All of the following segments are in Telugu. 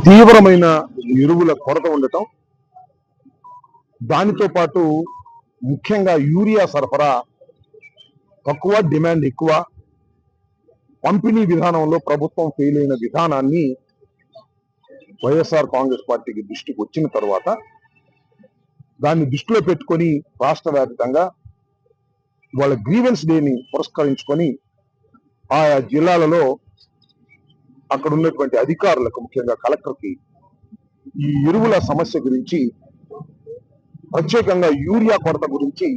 తీవ్రమైన ఎరువుల కొరత ఉండటం, దానితో పాటు ముఖ్యంగా యూరియా సరఫరా తక్కువ, డిమాండ్ ఎక్కువ, పంపిణీ విధానంలో ప్రభుత్వం ఫెయిల్ అయిన విధానాన్ని వైఎస్ఆర్ కాంగ్రెస్ పార్టీకి దృష్టికి వచ్చిన తర్వాత దాన్ని దృష్టిలో పెట్టుకొని రాష్ట్ర వ్యాప్తంగా వాళ్ళ గ్రీవెన్స్ డేని పురస్కరించుకొని ఆయా జిల్లాలలో అక్కడ ఉన్నటువంటి అధికారులకు, ముఖ్యంగా కలెక్టర్కి ఈ ఎరువుల సమస్య గురించి, ప్రత్యేకంగా యూరియా కొరత గురించి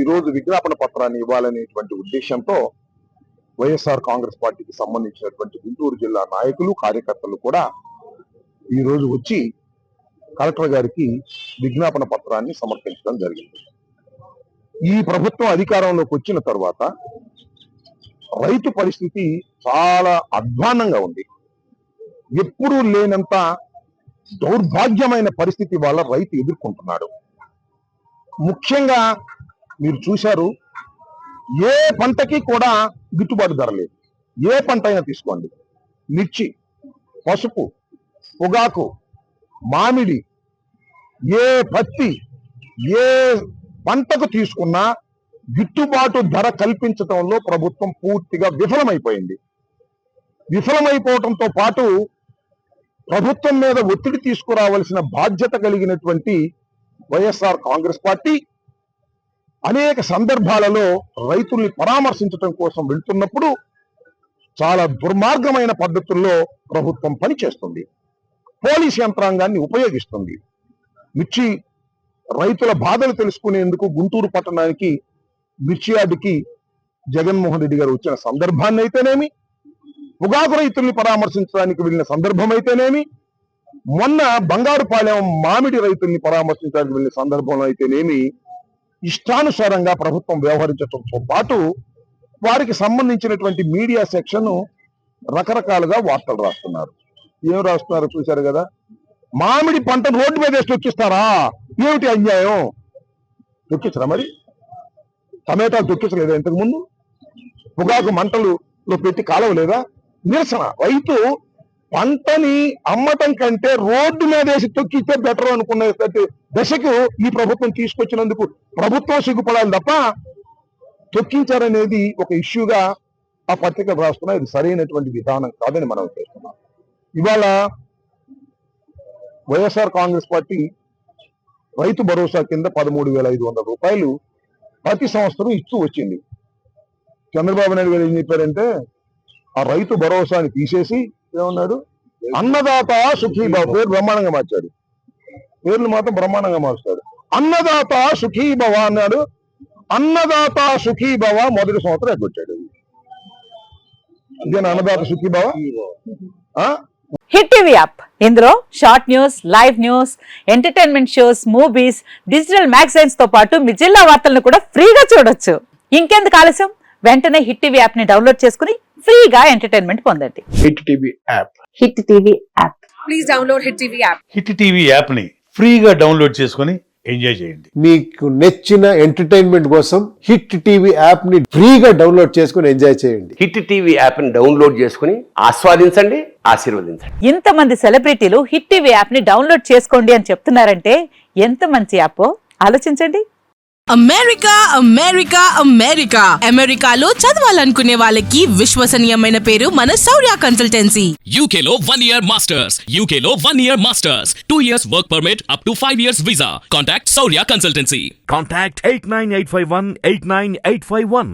ఈరోజు విజ్ఞాపన పత్రాన్ని ఇవ్వాలనేటువంటి ఉద్దేశంతో వైఎస్ఆర్ కాంగ్రెస్ పార్టీకి సంబంధించినటువంటి గుంటూరు జిల్లా నాయకులు, కార్యకర్తలు కూడా ఈరోజు వచ్చి కలెక్టర్ గారికి విజ్ఞాపన పత్రాన్ని సమర్పించడం జరిగింది. ఈ ప్రభుత్వం అధికారంలోకి వచ్చిన తర్వాత రైతు పరిస్థితి చాలా అధ్వాన్నంగా ఉంది. ఎప్పుడూ లేనంత దౌర్భాగ్యమైన పరిస్థితి వాళ్ళ రైతు ఎదుర్కొంటున్నాడు. ముఖ్యంగా మీరు చూశారు, ఏ పంటకి కూడా గిట్టుబాటు ధర లేదు. ఏ పంట అయినా తీసుకోండి, మిర్చి, పసుపు, పొగాకు, మామిడి, ఏ పత్తి, ఏ పంటకు తీసుకున్నా గిట్టుబాటు ధర కల్పించడంలో ప్రభుత్వం పూర్తిగా విఫలమైపోయింది. విఫలమైపోవడంతో పాటు ప్రభుత్వం మీద ఒత్తిడి తీసుకురావాల్సిన బాధ్యత కలిగినటువంటి వైఎస్ఆర్ కాంగ్రెస్ పార్టీ అనేక సందర్భాలలో రైతుల్ని పరామర్శించడం కోసం వెళ్తున్నప్పుడు చాలా దుర్మార్గమైన పద్ధతుల్లో ప్రభుత్వం పనిచేస్తుంది. పోలీస్ యంత్రాంగాన్ని ఉపయోగిస్తుంది. మిర్చి రైతుల బాధలు తెలుసుకునేందుకు గుంటూరు పట్టణానికి మిర్చి యార్డుకి జగన్మోహన్ రెడ్డి గారు వచ్చిన సందర్భాన్ని అయితేనేమి, పొగాకు రైతుల్ని పరామర్శించడానికి వెళ్ళిన సందర్భం అయితేనేమి, మొన్న బంగారుపాలెం మామిడి రైతుల్ని పరామర్శించడానికి వెళ్ళిన సందర్భంలో అయితేనేమి, ఇష్టానుసారంగా ప్రభుత్వం వ్యవహరించడంతో పాటు వారికి సంబంధించినటువంటి మీడియా సెక్షన్ రకరకాలుగా వార్తలు రాస్తున్నారు. ఏం రాస్తున్నారు చూశారు కదా. మామిడి పంట రోడ్డు మీద వేసి తొక్కిస్తారా? ఏమిటి అన్యాయం? తొక్కించరా? మరి టమాటాలు తొక్కించలేదా ఇంతకు ముందు? పొగాకు మంటలులో పెట్టి కాలవలేదా? నిరసన. రైతు పంటని అమ్మటం కంటే రోడ్డు మీద వేసి తొక్కిస్తే బెటర్ అనుకునే దశకు ఈ ప్రభుత్వం తీసుకొచ్చినందుకు ప్రభుత్వం సిగ్గుపడాలి తప్ప, తొక్కించారనేది ఒక ఇష్యూగా ఆ పత్రిక రాస్తున్నా. ఇది సరైనటువంటి విధానం కాదని మనం చేస్తున్నాం. ఇవాళ వైఎస్ఆర్ కాంగ్రెస్ పార్టీ రైతు భరోసా కింద 13,500 రూపాయలు ప్రతి సంవత్సరం ఇస్తూ వచ్చింది. చంద్రబాబు నాయుడు గారు ఏం చెప్పారంటే, ఆ రైతు భరోసాని తీసేసి ఏమన్నాడు, అన్నదాత సుఖీభవ, పేరు బ్రహ్మాండంగా మార్చాడు. పేర్లు మాత్రం బ్రహ్మాండంగా మార్చాడు. అన్నదాత సుఖీభవ అన్నాడు. అన్నదాత సుఖీభవ మొదటి సంవత్సరం ఎగ్గొచ్చాడు. అదేనా Annadata Sukhibhava? Hit TV app, ఇందులో short news, live news, entertainment shows, movies, digital magazines తో పాటు మీ జిల్లా వార్తలను కూడా ఫ్రీగా చూడొచ్చు. ఇంకెందుకు ఆలస్యం, వెంటనే హిట్ టీవీ యాప్ ని డౌన్లోడ్ చేసుకుని ఫ్రీగా ఎంటర్టైన్మెంట్ పొందండి. Hit TV app. Hit TV app. Please download hit TV app. Hit TV app ని ఫ్రీగా డౌన్లోడ్ చేసుకుని ఎంజాయ్ చేయండి. మీకు నచ్చిన ఎంటర్టైన్మెంట్ కోసం హిట్ టీవీ యాప్ ని ఫ్రీగా డౌన్లోడ్ చేసుకుని ఎంజాయ్ చేయండి. హిట్ టీవీ యాప్ ని డౌన్లోడ్ చేసుకుని ఆస్వాదించండి, ఆశీర్వదించండి. ఇంతమంది సెలబ్రిటీలు హిట్ టీవీ యాప్ ని డౌన్లోడ్ చేసుకోండి అని చెప్తున్నారంటే ఎంత మంచి యాప్ ఆలోచించండి. అమెరికా అమెరికా అమెరికా అమెరికాలో చదవాలనుకునే వాళ్ళకి విశ్వసనీయమైన పేరు మన శౌర్య కన్సల్టెన్సీ. UK లో 1 year masters, UK లో 1 year masters, 2 years work permit up to 5 years visa. Contact Saurya Consultancy. Contact 89851 89851.